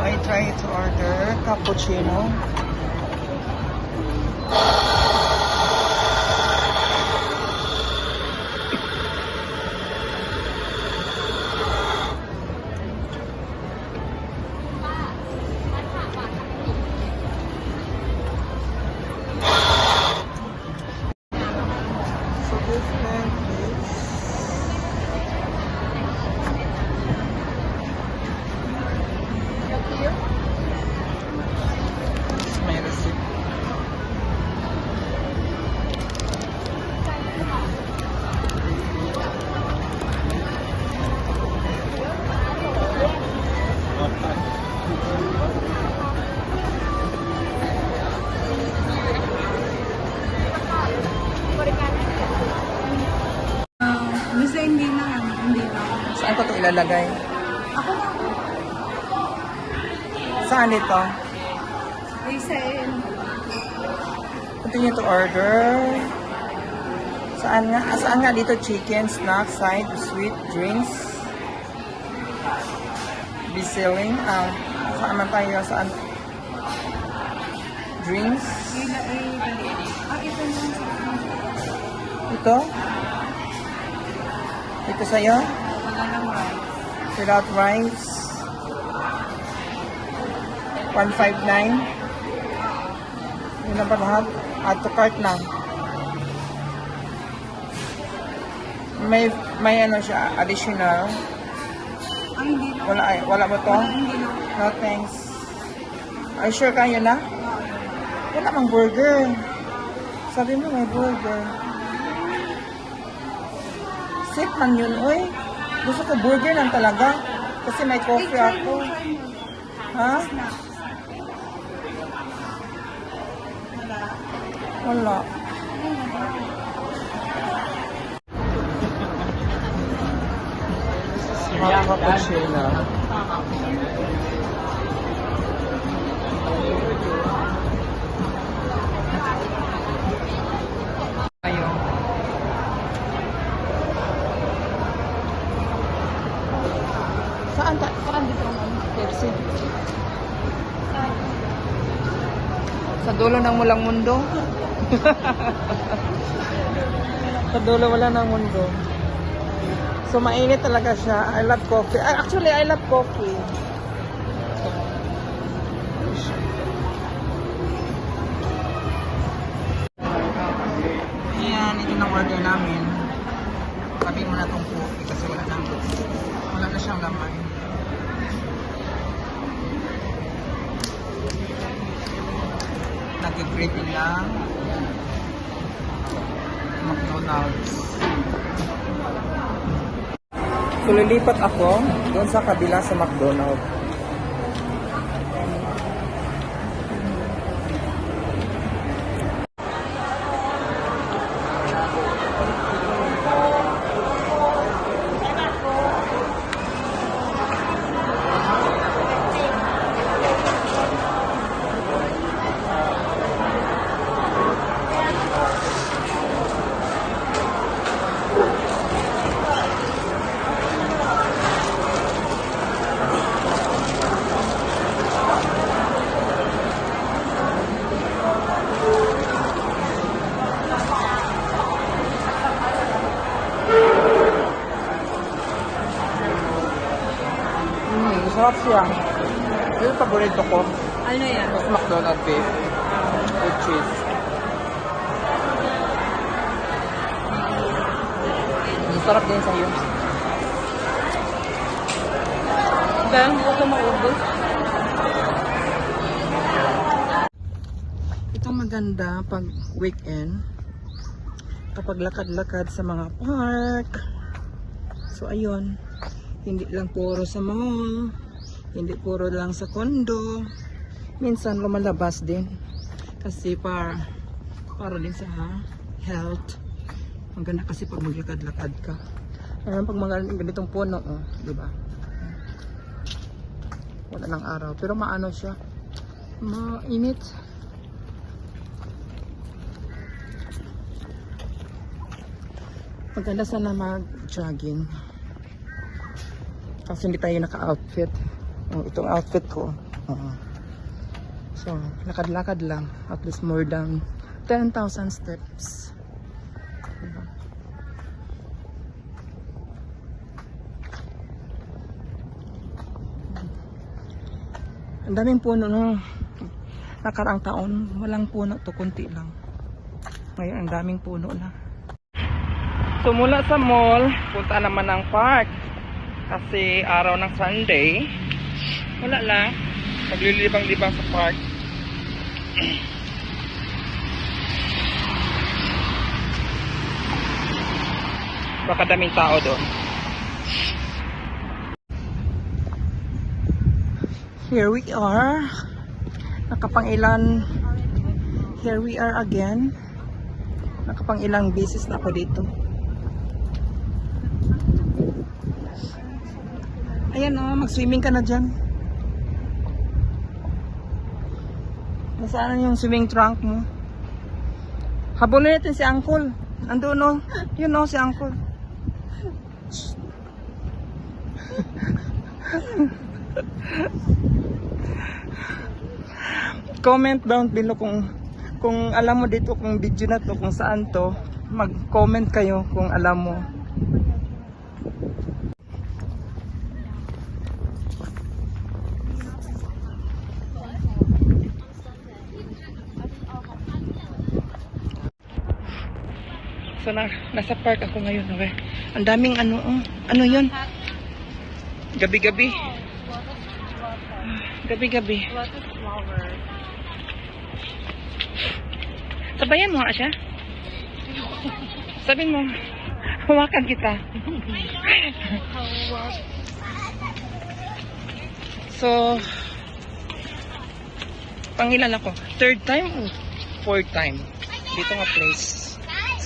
I try to order cappuccino. So different place. May receipt. Basta hindi na, hindi na. Saan ko ito ilalagay? Ako na. Saan ito? Resell. Continue to order. Saan nga? Saan nga dito? Chicken, snack, side, sweet, drinks. Be selling. Saan man tayo? Saan? Drinks. Ito na. Ito? Ito sa'yo? Wala lang rice. Without rice. 159. Yun na ba lahat? Add to cart na. May ano siya, additional. Ay, hindi na. Wala mo to? Hindi na. No thanks. Ay sure kayo na? Wala mang burger. Sabi mo may burger. Sip man yun, oy. Gusto ko burger lang talaga. Kasi may coffee ako. Ha? Wala. Mga cappuccino. Ayun. Saan dito ang Pepsi? Sa dulo ng walang mundo. Sa dulo wala ng mundo. So mainit talaga siya. I love coffee. Actually, I love coffee. Ayan, ito na order namin. Sabi mo na itong coffee kasi wala na siyang laman. Nag-gravy lang. McDonald's. So lilipat ako doon sa kabila sa McDonald's. Sarap siya. Ito yung paborito ko. Ano yan? Mas McDonald's beef. With cheese. Sarap din sa'yo. Dahil mo ito maubos. Ito maganda pag weekend. Kapag lakad-lakad sa mga park. So ayun. Hindi lang puro sa mall. Hindi puro lang sa condo. Minsan lumalabas din. Kasi para din sa health. Maganda kasi pag maglakad-lakad ka. Ayan, pag mga ganitong puno, oh, di ba? Wala ng araw. Pero maano siya. Mainit. Maganda sana mag-jogging. Kasi hindi tayo naka-outfit. Oh, itong outfit ko. Oo. So, lakad-lakad lang. At least more than 10,000 steps. Diba? Ang daming puno nung nakarang taon. Walang puno to, kunti lang. Ngayon, ang daming puno na. So, mula sa mall, punta naman ng park. Kasi araw ng Sunday, wala lang. Naglilibang-libang sa park. Baka daming tao doon. Here we are. Nakapangilan. Here we are again. Nakapangilang beses na ako dito. Ayan o, mag-swimming ka na dyan. Nasaan yung swimming trunk mo? Habulin natin si Uncle. Andun o. Yun o, si Uncle. Comment down below kung alam mo dito kung video na to, kung saan to. Mag-comment kayo kung alam mo. So nasa park ako ngayon, okay? Ang daming ano yun? Gabi-gabi. Gabi-gabi. Lotus flower. Sabayan mo nga siya. Sabihin mo, hawakan kita. So, pangilan ako. Third time o fourth time? Dito nga place.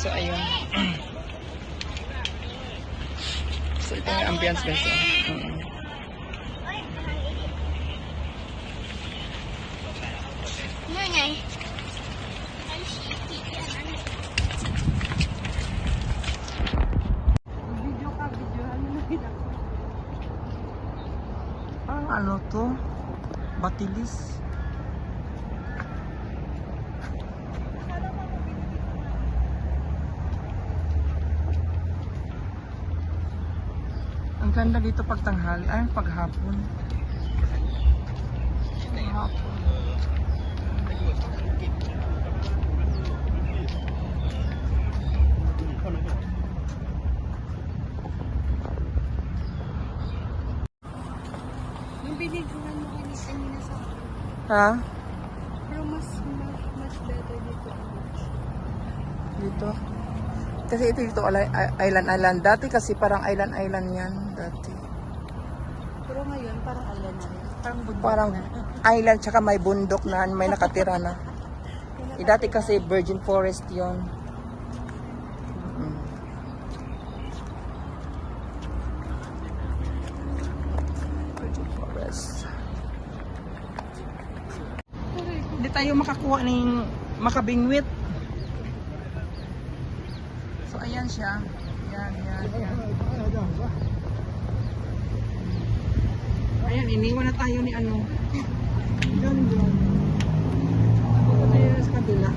So, ayun. So, ito yung ambience guys. Video ka, videohan mo na kita. Ano to? Batilis. Ang ganda dito pag tanghali. Ay, paghapon. Paghapon. Yung binigyan mo kanina sa akin. Ha? Pero mas better dito. Dito. Kasi ito dito island. Dati kasi parang island yan. Dati. Pero ngayon, parang alam na rin. Parang bundok Parang na. island tsaka may bundok na may nakatira na. Dati kasi virgin forest yon. Virgin forest. Hindi tayo makakuha ng makabingwit. So ayan siya. Yan. Ayan, iniwan na tayo ni ano. Diyan. Ako tayo sa kabila.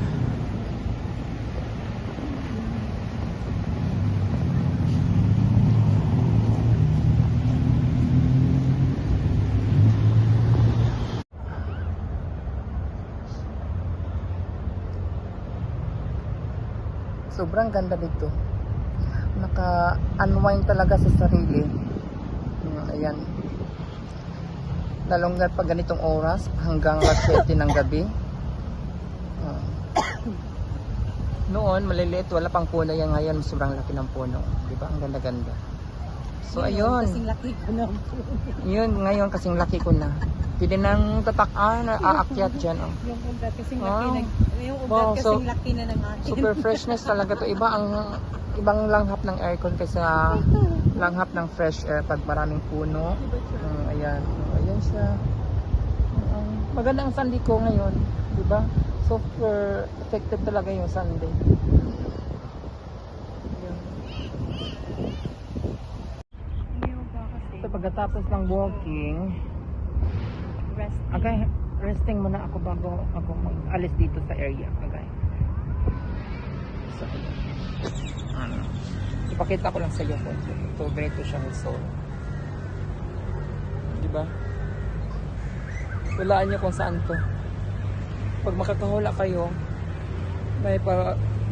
Sobrang ganda dito. Naka-unwind talaga sa sarili. Ayan. Lalong pag ganitong oras hanggang alas 7 ng gabi. Noon maliliit, wala pang puno yan. Ngayon sobrang laki ng puno, di ba? Ang ganda-ganda. So ayun. Kasing laki ko na. Yun ngayon kasing laki ko na. Pwede nang tatak-an, aakyat dyan. Oh. Yung ugat kasing Wow. laki yung ugat Wow, so, kasing laki na ng akin. Super freshness talaga to. Ibang langhap ng aircon kaysa langhap ng fresh air pag maraming puno. Ayan. Ayan siya. Maganda ang Sunday ko ngayon, di ba? Super effective talaga yung Sunday. Ayan. So pagkatapos ng walking, rest. Agay, resting muna ako bago ako mag-alis dito sa area. Agay. So, ano, ipakita ko lang sa iyo kung ito, ganito siya ng soul. Diba? Hulaan nyo kung saan to. Pag makakahula kayo, may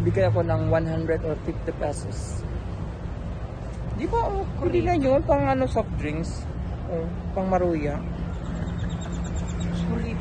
bigay ako ng 100 or 50 pesos. Di ba? Oh, pwede na yun. Pang ano, soft drinks. Oh, pang maruya. Sulit.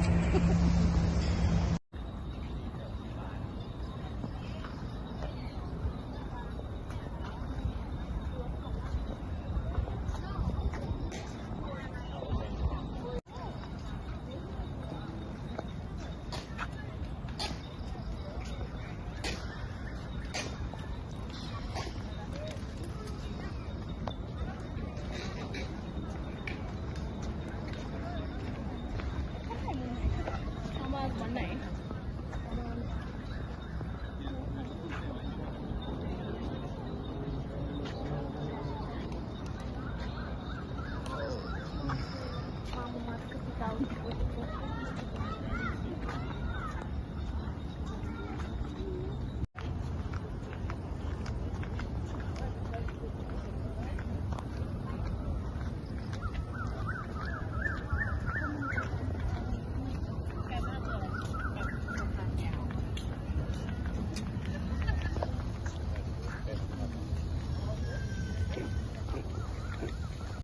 Tama naman na eh.